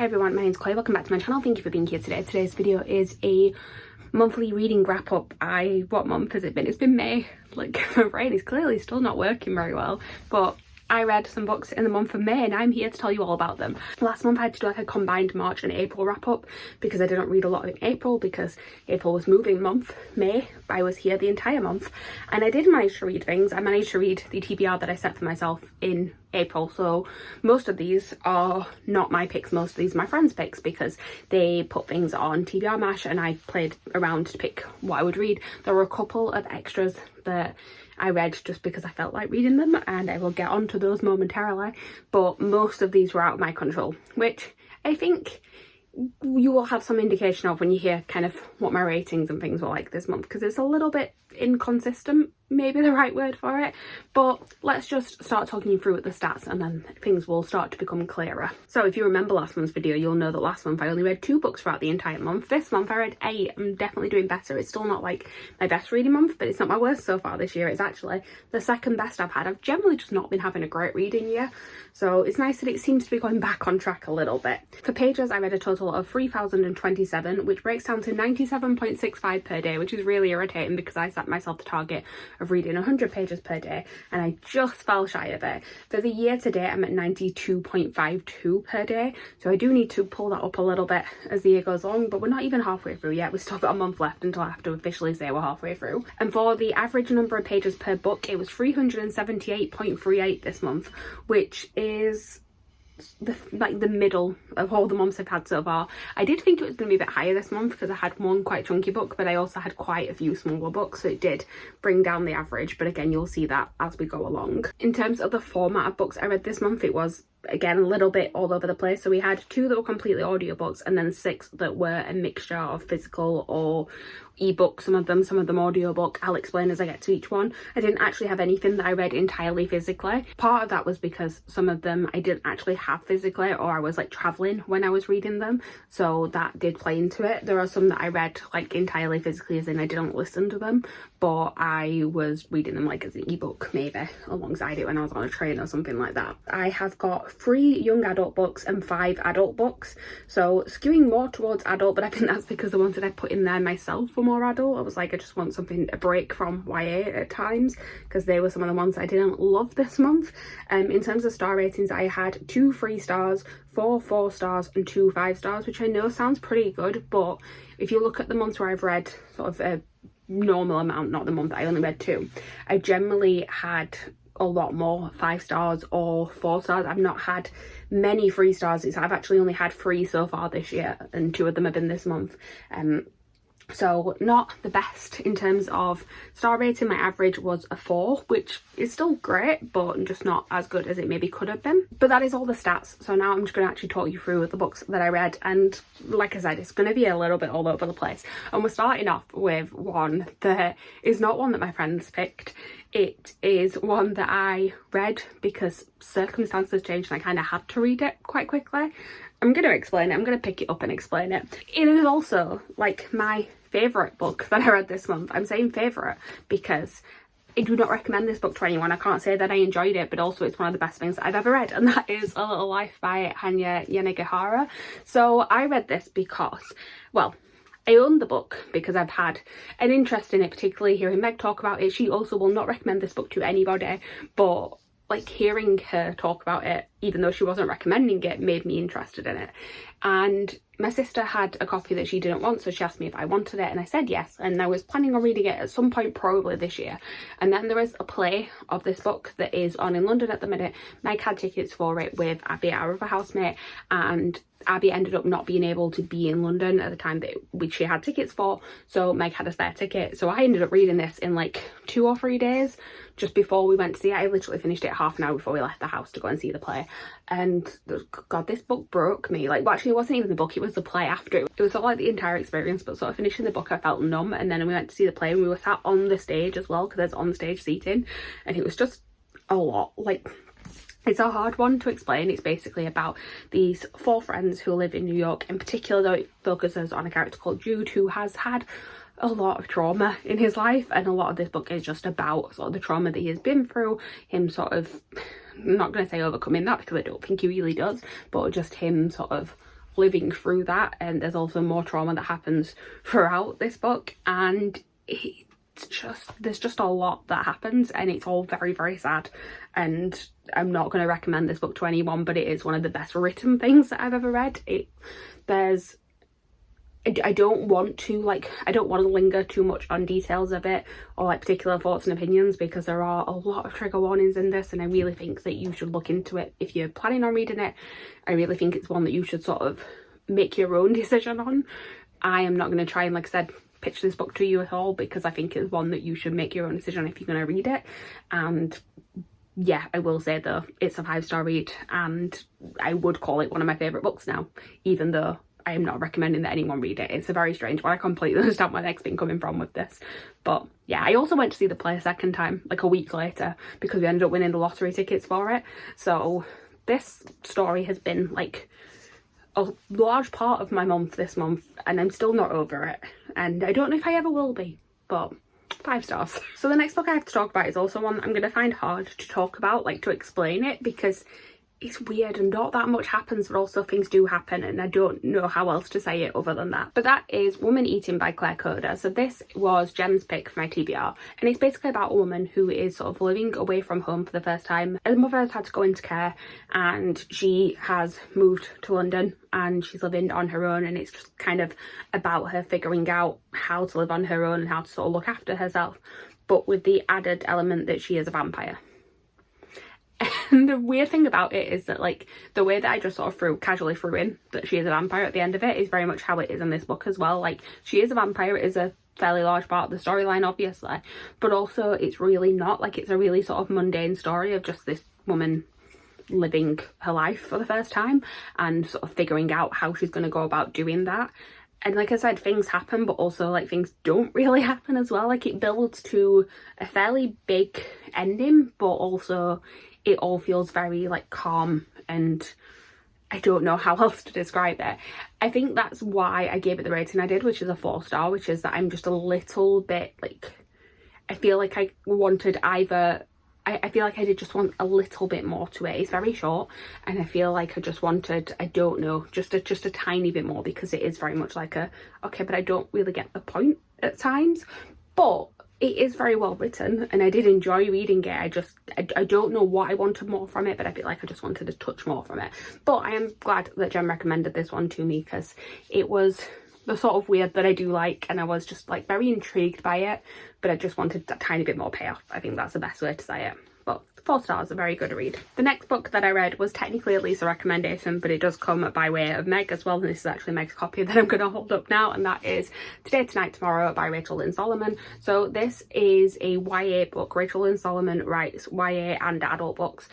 Hi everyone, my name's Chloe, welcome back to my channel. Thank you for being here today. Today's video is a monthly reading wrap up. What month has it been? It's been May. Like, my brain is clearly still not working very well, but I read some books in the month of May and I'm here to tell you all about them. Last month I had to do like a combined March and April wrap up because I didn't read a lot in April because April was moving month. May, I was here the entire month and I did manage to read things. I managed to read the TBR that I set for myself in April, so most of these are not my picks, most of these are my friends' picks because they put things on TBR Mash and I played around to pick what I would read. There were a couple of extras that I read just because I felt like reading them and I will get onto those momentarily, but most of these were out of my control, which I think you will have some indication of when you hear kind of what my ratings and things were like this month, because it's a little bit inconsistent, maybe the right word for it. But let's just start talking you through the stats and then things will start to become clearer. So if you remember last month's video, you'll know that last month I only read 2 books throughout the entire month. This month I read 8. I'm definitely doing better. It's still not like my best reading month, but it's not my worst so far this year. It's actually the second best I've had. I've generally just not been having a great reading year, so it's nice that it seems to be going back on track a little bit. For pages, I read a total of 3,027, which breaks down to 97.65 per day, which is really irritating because I set myself the target of reading 100 pages per day and I just fell shy of it. For the year to date, I'm at 92.52 per day, so I do need to pull that up a little bit as the year goes on, but we're not even halfway through yet. We've still got a month left until I have to officially say we're halfway through. And for the average number of pages per book, it was 378.38 this month, which is the middle of all the months I've had so far. I did think it was going to be a bit higher this month because I had one quite chunky book, but I also had quite a few smaller books, so it did bring down the average, but again you'll see that as we go along. In terms of the format of books I read this month, it was again a little bit all over the place. So we had 2 that were completely audiobooks and then 6 that were a mixture of physical or ebook, some of them audiobook. I'll explain as I get to each one. I didn't actually have anything that I read entirely physically. Part of that was because some of them I didn't actually have physically, or I was like traveling when I was reading them, so that did play into it. There are some that I read like entirely physically, as in I didn't listen to them, but I was reading them like as an ebook maybe alongside it when I was on a train or something like that. I have got 3 young adult books and 5 adult books, so skewing more towards adult, but I think that's because the ones that I put in there myself were more adult. I was like, I just want something, a break from YA at times, because they were some of the ones I didn't love this month. In terms of star ratings, I had 2 3 stars, 4 4 stars and 2 5 stars, which I know sounds pretty good, but if you look at the months where I've read sort of a normal amount, not the month that I only read 2, I generally had a lot more 5 stars or 4 stars. I've not had many 3 stars. I've actually only had 3 so far this year and 2 of them have been this month. So not the best in terms of star rating. My average was a 4, which is still great, but just not as good as it maybe could have been. But that is all the stats. So now I'm just going to actually talk you through the books that I read. And like I said, it's going to be a little bit all over the place. And we're starting off with one that is not one that my friends picked. It is one that I read because circumstances changed and I kind of had to read it quite quickly. I'm going to explain it. I'm going to pick it up and explain it. It is also like my favourite book that I read this month. I'm saying favourite because I do not recommend this book to anyone. I can't say that I enjoyed it, but also it's one of the best things that I've ever read, and that is A Little Life by Hanya Yanagihara. So I read this because, well, I own the book because I've had an interest in it, particularly hearing Meg talk about it. She also will not recommend this book to anybody, but like hearing her talk about it, even though she wasn't recommending it, made me interested in it. And my sister had a copy that she didn't want, so she asked me if I wanted it and I said yes, and I was planning on reading it at some point probably this year. And then there is a play of this book that is on in London at the minute. Meg had tickets for it with Abby, our other housemate, and Abby ended up not being able to be in London at the time that she had tickets for, so Meg had a spare ticket. So I ended up reading this in like 2 or 3 days just before we went to see it. I literally finished it half an hour before we left the house to go and see the play, and god, this book broke me. Like, well, actually it wasn't even the book, it was the play after. It was sort of like the entire experience, but sort of finishing the book I felt numb, and then we went to see the play and we were sat on the stage as well because there's on stage seating, and it was just a lot. Like, it's a hard one to explain. It's basically about these 4 friends who live in New York. In particular though, it focuses on a character called Jude who has had a lot of trauma in his life, and a lot of this book is just about sort of the trauma that he has been through, him sort of, I'm not going to say overcoming that because I don't think he really does, but just him sort of living through that, and there's also more trauma that happens throughout this book, and there's just a lot that happens, and it's all very, very sad. And I'm not going to recommend this book to anyone, but it is one of the best written things that I've ever read. I don't want to linger too much on details of it or like particular thoughts and opinions, because there are a lot of trigger warnings in this, and I really think that you should look into it if you're planning on reading it. I really think it's one that you should sort of make your own decision on. I am not going to try and, like I said, pitch this book to you at all, because I think it's one that you should make your own decision if you're going to read it. And yeah, I will say though, it's a 5-star read, and I would call it one of my favourite books now, even though I am not recommending that anyone read it. It's a very strange one. I completely understand where Meg's been coming from with this. But yeah, I also went to see the play a second time, like a week later, because we ended up winning the lottery tickets for it. So this story has been like a large part of my month this month, and I'm still not over it. And I don't know if I ever will be, but 5 stars. So the next book I have to talk about is also one that I'm going to find hard to talk about, like to explain it, because it's weird and not that much happens, but also things do happen, and I don't know how else to say it other than that. But that is Woman Eating by Claire Coder. So this was Gem's pick for my TBR, and it's basically about a woman who is sort of living away from home for the first time. Her mother has had to go into care, and she has moved to London, and she's living on her own, and it's just kind of about her figuring out how to live on her own and how to sort of look after herself, but with the added element that she is a vampire. And the weird thing about it is that, like, the way that I just sort of casually threw in that she is a vampire at the end of it is very much how it is in this book as well. Like, she is a vampire, it is a fairly large part of the storyline, obviously, but also it's really not. Like, it's a really sort of mundane story of just this woman living her life for the first time and sort of figuring out how she's going to go about doing that. And like I said, things happen, but also like things don't really happen as well. Like, it builds to a fairly big ending, but also it all feels very like calm, and I don't know how else to describe it. I think that's why I gave it the rating I did, which is a 4-star, which is that I'm just a little bit like, I feel like I wanted either, I feel like I did just want a little bit more to it. It's very short, and I feel like I just wanted, I don't know, just a tiny bit more, because it is very much like okay, but I don't really get the point at times. But it is very well written, and I did enjoy reading it. I don't know what I wanted more from it, but I feel like I just wanted a touch more from it. But I am glad that Jem recommended this one to me, because it was the sort of weird that I do like, and I was just like very intrigued by it, but I just wanted a tiny bit more payoff. I think that's the best way to say it. But 4 stars, a very good read. The next book that I read was technically at least a recommendation, but it does come by way of Meg as well, and this is actually Meg's copy that I'm going to hold up now, and that is Today, Tonight, Tomorrow by Rachel Lynn Solomon. So this is a YA book. Rachel Lynn Solomon writes YA and adult books,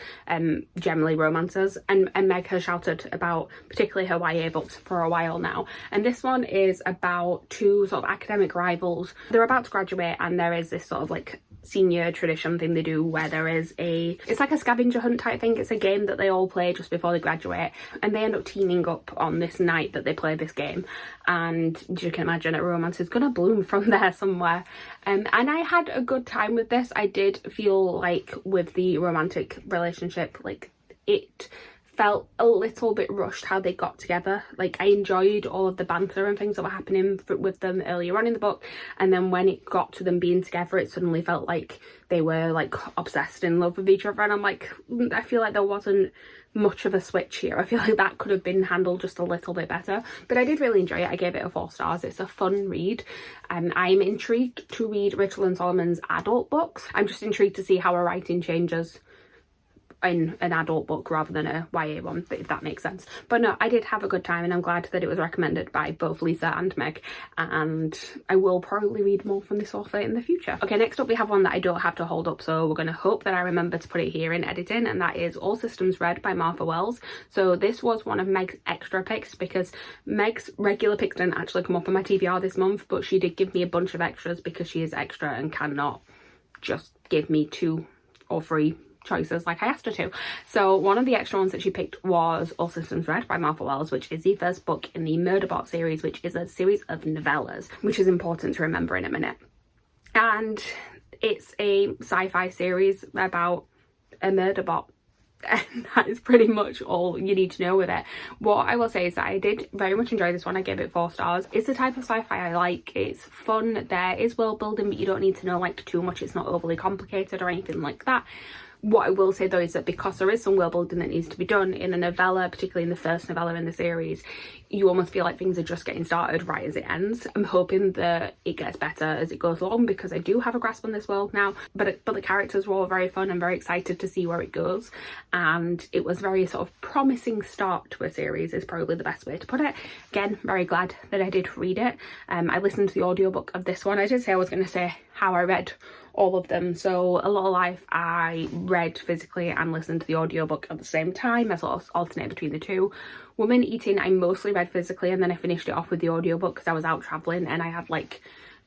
generally romances, and Meg has shouted about particularly her YA books for a while now. And this one is about 2 sort of academic rivals. They're about to graduate, and there is this sort of like senior tradition thing they do where there is it's like a scavenger hunt type thing. It's a game that they all play just before they graduate, and they end up teaming up on this night that they play this game, and you can imagine a romance is gonna bloom from there somewhere. And I had a good time with this. I did feel like with the romantic relationship, like it felt a little bit rushed how they got together. Like, I enjoyed all of the banter and things that were happening with them earlier on in the book, and then when it got to them being together, it suddenly felt like they were like obsessed in love with each other, and I'm like, I feel like there wasn't much of a switch here. I feel like that could have been handled just a little bit better, but I did really enjoy it. I gave it a 4 stars. It's a fun read. I'm intrigued to read Rachel Lynn Solomon's adult books. I'm just intrigued to see how her writing changes in an adult book rather than a YA one, if that makes sense. But no, I did have a good time, and I'm glad that it was recommended by both Lisa and Meg, and I will probably read more from this author in the future. Okay, next up we have one that I don't have to hold up, so we're going to hope that I remember to put it here in editing, and that is All Systems Red by Martha Wells. So this was one of Meg's extra picks, because Meg's regular picks didn't actually come up on my TBR this month, but she did give me a bunch of extras because she is extra and cannot just give me 2 or 3 choices like I asked her to. So one of the extra ones that she picked was All Systems Red by Martha Wells, which is the first book in the Murderbot series, which is a series of novellas, which is important to remember in a minute. And it's a sci-fi series about a murderbot And that is pretty much all you need to know with it. What I will say is that I did very much enjoy this one. I gave it 4 stars. It's the type of sci-fi I like. It's fun, there is world building, but you don't need to know like too much. It's not overly complicated or anything like that. What I will say though is that because there is some world building that needs to be done in a novella, particularly in the first novella in the series, you almost feel like things are just getting started right as it ends. I'm hoping that it gets better as it goes along, because I do have a grasp on this world now, but the characters were all very fun. I'm very excited to see where it goes, and it was very sort of promising start to a series is probably the best way to put it. Again, very glad that I did read it. I listened to the audiobook of this one. I did say I was going to say how I read all of them. So A Lot of Life I read physically and listened to the audiobook at the same time. I sort of alternate between the two. Woman Eating I mostly read physically, and then I finished it off with the audiobook because I was out travelling and I had like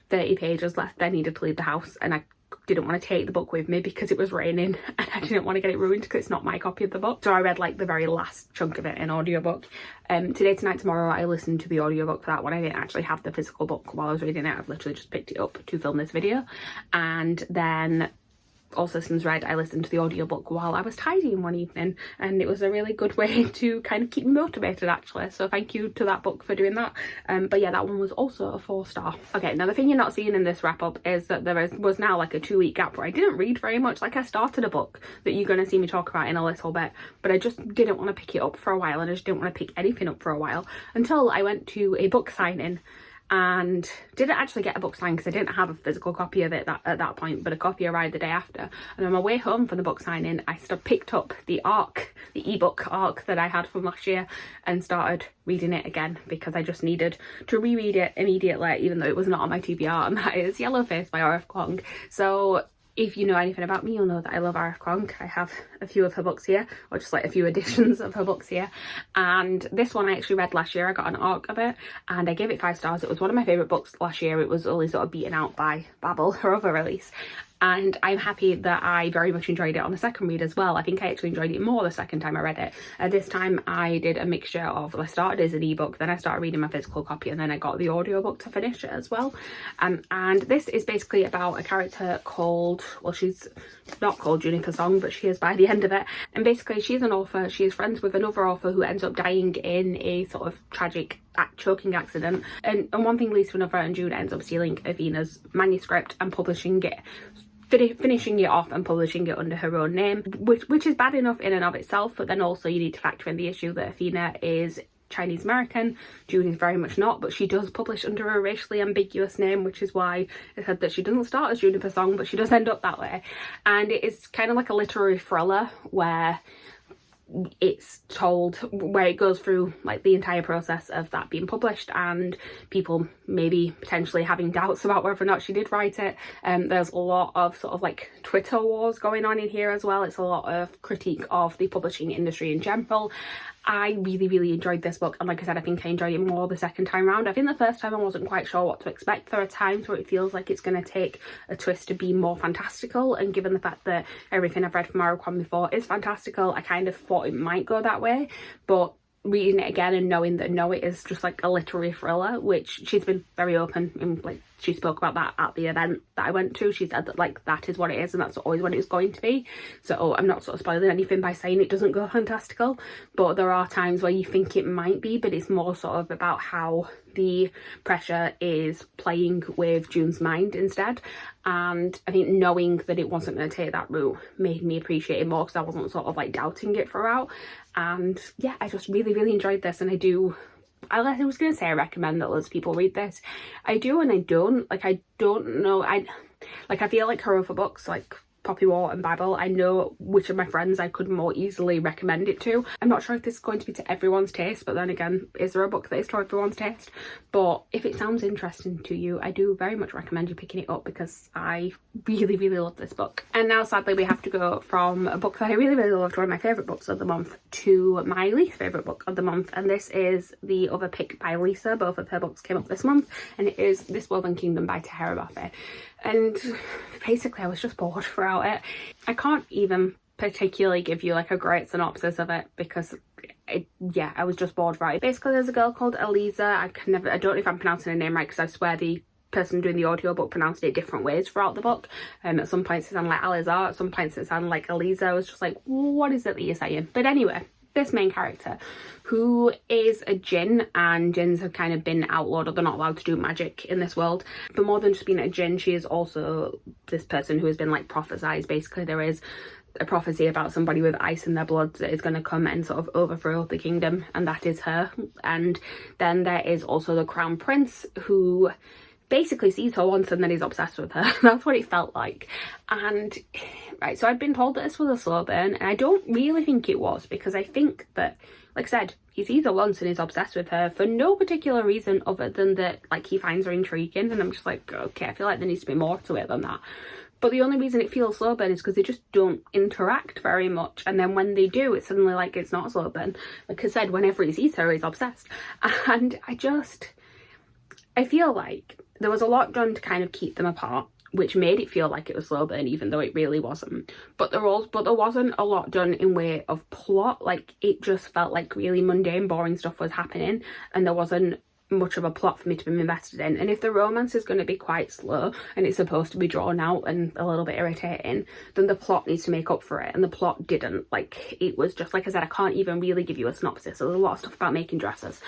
30 pages left. I needed to leave the house and I didn't want to take the book with me because it was raining and I didn't want to get it ruined because it's not my copy of the book. So I read like the very last chunk of it in audiobook. Today, tonight, tomorrow I listened to the audiobook for that one. I didn't actually have the physical book while I was reading it. I've literally just picked it up to film this video. And then All Systems Red, I listened to the audiobook while I was tidying one evening, and it was a really good way to kind of keep me motivated actually. So thank you to that book for doing that. But yeah, that one was also a 4-star. Okay, now the thing you're not seeing in this wrap up is that there was now like a 2-week gap where I didn't read very much. Like I started a book that you're going to see me talk about in a little bit, but I just didn't want to pick it up for a while, and I just didn't want to pick anything up for a while until I went to a book signing. And didn't actually get a book signed because I didn't have a physical copy of it at that point, but a copy arrived the day after. And on my way home from the book signing, I picked up the ebook ARC that I had from last year and started reading it again because I just needed to reread it immediately, even though it was not on my TBR, and that is Yellowface by R.F. Kuang. So if you know anything about me, you'll know that I love R.F. Kuang. I have a few of her books here, or just like a few editions of her books here. And this one I actually read last year. I got an ARC of it and I gave it 5 stars. It was one of my favourite books last year. It was only sort of beaten out by Babel, her other release. And I'm happy that I very much enjoyed it on the second read as well. I think I actually enjoyed it more the second time I read it. This time I did a mixture of, I started as an ebook, then I started reading my physical copy, and then I got the audiobook to finish it as well. And this is basically about a character called, well, she's not called Juniper Song, but she is by the end of it. And basically she's an author. She is friends with another author who ends up dying in a sort of tragic choking accident. And one thing leads to another, and June ends up stealing Avena's manuscript and publishing it, finishing it off and publishing it under her own name, which is bad enough in and of itself, but then also you need to factor in the issue that Athena is Chinese American. June is very much not, but she does publish under a racially ambiguous name, which is why it said that she doesn't start as Juniper Song, but she does end up that way. And it is kind of like a literary thriller where it's told, where it goes through like the entire process of that being published and people maybe potentially having doubts about whether or not she did write it. There's a lot of sort of like Twitter wars going on in here as well. It's a lot of critique of the publishing industry in general. I really enjoyed this book, and like I said, I think I enjoyed it more the second time round. I think the first time I wasn't quite sure what to expect. There are times where it feels like it's going to take a twist to be more fantastical, and given the fact that everything I've read from R.F. Kuang before is fantastical, I kind of thought it might go that way. But reading it again and knowing that no, it is just like a literary thriller, which she's been very open in, like she spoke about that at the event that I went to. She said that like that is what it is and that's always what it's going to be. So I'm not sort of spoiling anything by saying it doesn't go fantastical, but there are times where you think it might be, but it's more sort of about how the pressure is playing with June's mind instead. And I think knowing that it wasn't going to take that route made me appreciate it more, because I wasn't sort of like doubting it throughout. And yeah, I just really enjoyed this, and I was going to say I recommend that loads of people read this. I do and I don't. Like, I don't know. I feel like her other books, like Poppy War and Bible, I know which of my friends I could more easily recommend it to. I'm not sure if this is going to be to everyone's taste, but then again, is there a book that is to everyone's taste? But if it sounds interesting to you, I do very much recommend you picking it up, because I really love this book. And now sadly we have to go from a book that I really loved, one of my favourite books of the month, to my least favourite book of the month, and this is The Other Pick by Lisa. Both of her books came up this month, and it is This Woven Kingdom by Tahira Buffet. And basically I was just bored throughout it. I can't even particularly give you like a great synopsis of it, because I was just bored throughout it. Basically there's a girl called Eliza. I don't know if I'm pronouncing her name right, because I swear the person doing the audiobook pronounced it different ways throughout the book. At some points it sounded like Alizar, at some points it sounded like Eliza. I was just like, what is it that you're saying? But anyway, this main character, who is a djinn, and djinns have kind of been outlawed, or they're not allowed to do magic in this world. But more than just being a djinn, she is also this person who has been like prophesized. Basically, there is a prophecy about somebody with ice in their blood that is going to come and sort of overthrow the kingdom, and that is her. And then there is also the crown prince, who basically sees her once and then he's obsessed with her. That's what it felt like. And right, so I'd been told that this was a slow burn, and I don't really think it was, because I think that, like I said, he sees her once and is obsessed with her for no particular reason other than that, like, he finds her intriguing, and I'm just like, okay, I feel like there needs to be more to it than that. But the only reason it feels slow burn is because they just don't interact very much, and then when they do, it's suddenly like it's not a slow burn. Like I said, whenever he sees her, he's obsessed. And I feel like there was a lot done to kind of keep them apart, which made it feel like it was slow burn, even though it really wasn't. But there wasn't a lot done in way of plot. Like, it just felt like really mundane, boring stuff was happening, and there wasn't much of a plot for me to be invested in. And if the romance is going to be quite slow and it's supposed to be drawn out and a little bit irritating, then the plot needs to make up for it, and the plot didn't. Like, it was just, like I said, I can't even really give you a synopsis. There's a lot of stuff about making dresses,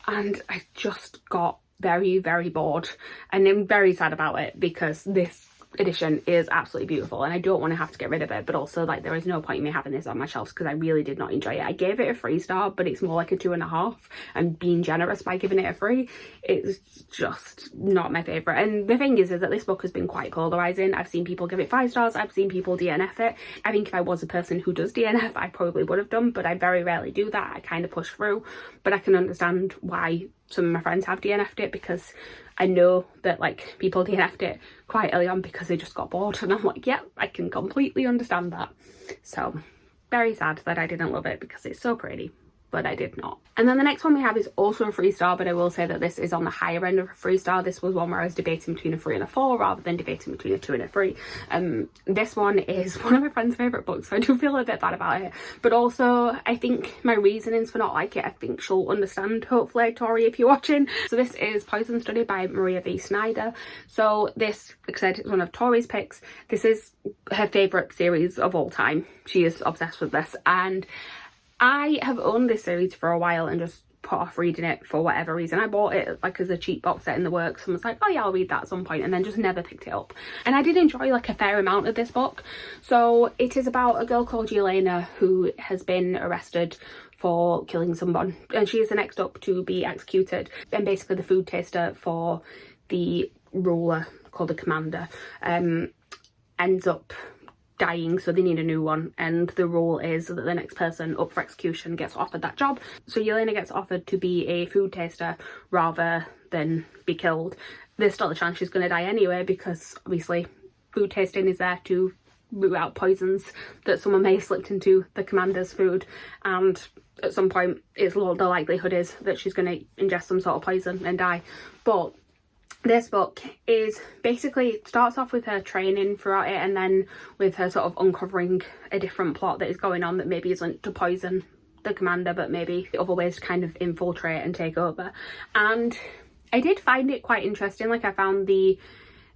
and I just got very, very bored, and I'm very sad about it, because this edition is absolutely beautiful and I don't want to have to get rid of it. But also, like, there is no point in me having this on my shelves, because I really did not enjoy it. I gave it a 3-star, but it's more like a 2.5, and being generous by giving it a 3. It's just not my favourite. And the thing is that this book has been quite polarising. I've seen people give it 5 stars, I've seen people DNF it. I think if I was a person who does DNF, I probably would have done, but I very rarely do that. I kind of push through. But I can understand why some of my friends have DNF'd it, because I know that, like, people DNF'd it quite early on because they just got bored, and I'm like, yeah, I can completely understand that. So very sad that I didn't love it, because it's so pretty, but I did not. And then the next one we have is also a 3-star, but I will say that this is on the higher end of a 3-star. This was one where I was debating between a 3 and a 4 rather than debating between a 2 and a 3. This one is one of my friend's favourite books, so I do feel a bit bad about it. But also, I think my reasonings for not liking it, I think she'll understand, hopefully, Tori, if you're watching. So this is Poison Study by Maria V. Snyder. So this, like I said, is one of Tori's picks. This is her favourite series of all time. She is obsessed with this, and I have owned this series for a while and just put off reading it for whatever reason. I bought it like as a cheap box set in the works and was like, oh yeah, I'll read that at some point, and then just never picked it up. And I did enjoy like a fair amount of this book. So it is about a girl called Yelena who has been arrested for killing someone, and she is the next up to be executed. And basically the food taster for the ruler, called the commander, ends up dying, so they need a new one, and the rule is that the next person up for execution gets offered that job. So Yelena gets offered to be a food taster rather than be killed. There's still a chance she's going to die anyway, because obviously food tasting is there to root out poisons that someone may have slipped into the commander's food, and at some point the likelihood is that she's going to ingest some sort of poison and die. But this book is basically, starts off with her training throughout it, and then with her sort of uncovering a different plot that is going on that maybe isn't to poison the commander, but maybe other ways to kind of infiltrate and take over. And I did find it quite interesting. Like, I found the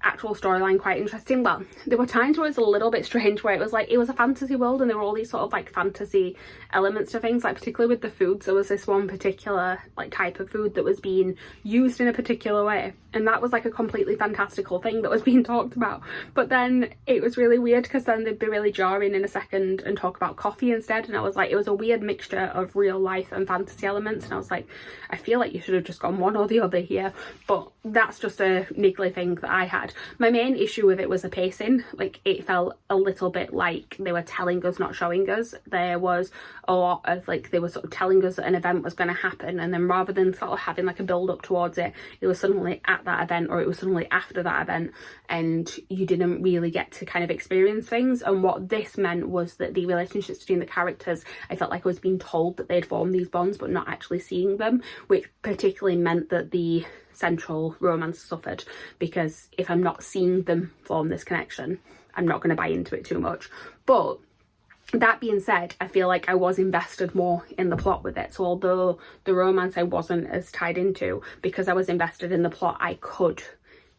actual storyline quite interesting. Well, there were times where it was a little bit strange, where it was like, it was a fantasy world and there were all these sort of like fantasy elements to things, like particularly with the foods. There was this one particular like type of food that was being used in a particular way, and that was like a completely fantastical thing that was being talked about. But then it was really weird, because then they'd be really jarring in a second and talk about coffee instead, and I was like, it was a weird mixture of real life and fantasy elements, and I was like, I feel like you should have just gone one or the other here. But that's just a niggly thing that I had. My main issue with it was the pacing. Like, it felt a little bit like they were telling us, not showing us. There was a lot of like, they were sort of telling us that an event was going to happen, and then rather than sort of having like a build up towards it, it was suddenly at that event, or it was suddenly after that event, and you didn't really get to kind of experience things. And what this meant was that the relationships between the characters, I felt like I was being told that they'd formed these bonds but not actually seeing them, which particularly meant that the central romance suffered, because if I'm not seeing them form this connection, I'm not going to buy into it too much. But that being said, I feel like I was invested more in the plot with it. So although the romance I wasn't as tied into, because I was invested in the plot, I could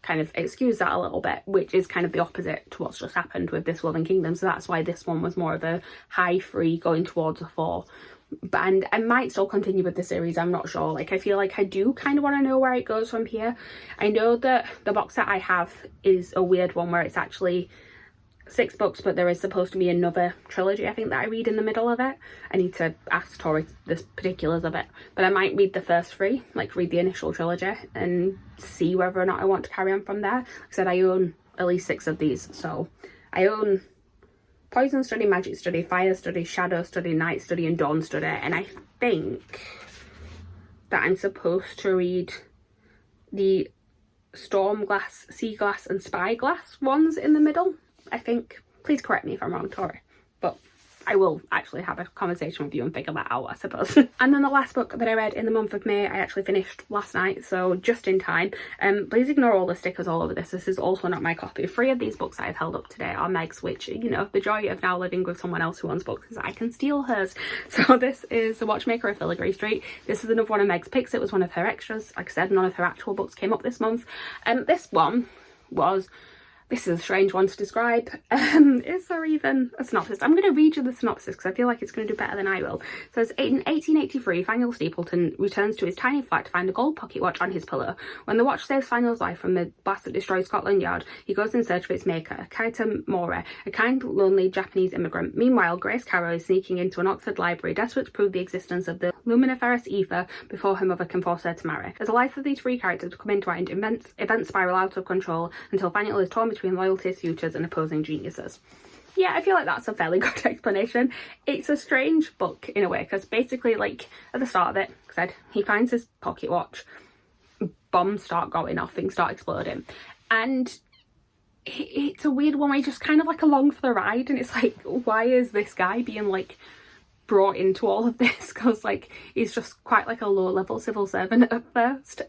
kind of excuse that a little bit, which is kind of the opposite to what's just happened with This Will and Kingdom. So that's why this one was more of a high 3 going towards a 4. And I might still continue with the series, I'm not sure. Like, I feel like I do kind of want to know where it goes from here. I know that the box set I have is a weird one where it's actually 6 books, but there is supposed to be another trilogy, I think, that I read in the middle of it. I need to ask Tori the particulars of it, but I might read the first 3, like read the initial trilogy and see whether or not I want to carry on from there. Like I said, I own at least 6 of these, so I own Poison Study, Magic Study, Fire Study, Shadow Study, Night Study and Dawn Study, and I think that I'm supposed to read the Storm Glass, Sea Glass and Spy Glass ones in the middle, I think. Please correct me if I'm wrong, Tori, but I will actually have a conversation with you and figure that out, I suppose. And then the last book that I read in the month of May, I actually finished last night, so just in time. Please ignore all the stickers all over this. This is also not my copy. 3 of these books I've held up today are Meg's, which, you know, the joy of now living with someone else who owns books is I can steal hers. So this is The Watchmaker of Filigree Street. This is another one of Meg's picks. It was one of her extras. Like I said, none of her actual books came up this month. This one was... This is a strange one to describe. Is there even a synopsis? I'm going to read you the synopsis because I feel like it's going to do better than I will. It says, in 1883, Faniel Stapleton returns to his tiny flat to find a gold pocket watch on his pillow. When the watch saves Faniel's life from the blast that destroyed Scotland Yard, he goes in search of its maker, Kaita Mora, a kind, lonely Japanese immigrant. Meanwhile, Grace Carroll is sneaking into an Oxford library, desperate to prove the existence of the luminiferous ether before her mother can force her to marry. As the life of these 3 characters become entwined, events spiral out of control until Faniel is torn between loyalty, suitors and opposing geniuses. Yeah, I feel like that's a fairly good explanation. It's a strange book in a way, because basically, like, at the start of it, I said, he finds his pocket watch, bombs start going off, things start exploding, and it's a weird one where you're just kind of like along for the ride, and it's like, why is this guy being like brought into all of this? Because like he's just quite like a low level civil servant at first,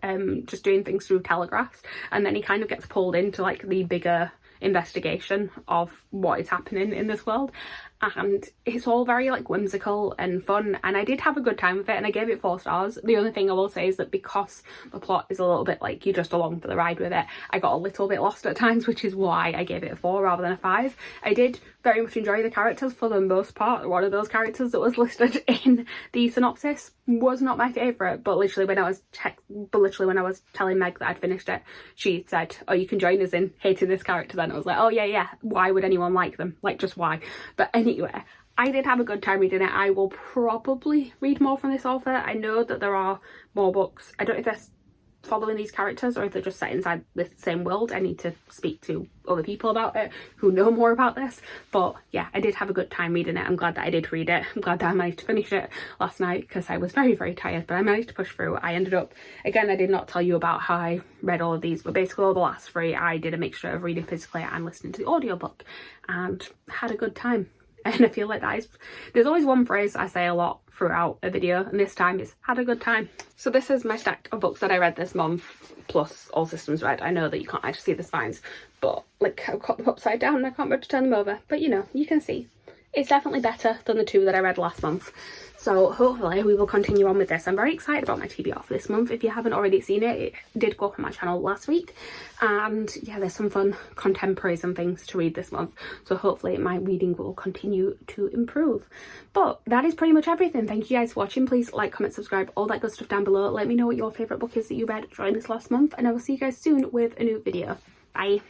just doing things through telegraphs, and then he kind of gets pulled into like the bigger investigation of what is happening in this world, and it's all very like whimsical and fun, and I did have a good time with it, and I gave it 4 stars. The only thing I will say is that because the plot is a little bit like you're just along for the ride with it, I got a little bit lost at times, which is why I gave it a 4 rather than a 5. I did very much enjoy the characters for the most part. One of those characters that was listed in the synopsis was not my favourite, but literally when I was telling Meg that I'd finished it, she said, oh, you can join us in hating this character then. I was like, oh yeah, why would anyone like them? Like, just why? But anyway, I did have a good time reading it. I will probably read more from this author. I know that there are more books. I don't know if they're following these characters or if they're just set inside the same world. I need to speak to other people about it who know more about this, but yeah, I did have a good time reading it. I'm glad that I did read it. I'm glad that I managed to finish it last night because I was very tired, but I managed to push through. I ended up, again, I did not tell you about how I read all of these, but basically all the last 3 I did a mixture of reading physically and listening to the audiobook and had a good time. And I feel like there's always one phrase I say a lot throughout a video, and this time it's had a good time. So this is my stack of books that I read this month, plus All Systems Read. I know that you can't actually see the spines, but like I've got them upside down and I can't remember to turn them over, but you know, you can see. It's definitely better than the 2 that I read last month. So hopefully we will continue on with this. I'm very excited about my TBR for this month. If you haven't already seen it, it did go up on my channel last week. And yeah, there's some fun contemporaries and things to read this month. So hopefully my reading will continue to improve. But that is pretty much everything. Thank you guys for watching. Please like, comment, subscribe, all that good stuff down below. Let me know what your favourite book is that you read during this last month. And I will see you guys soon with a new video. Bye.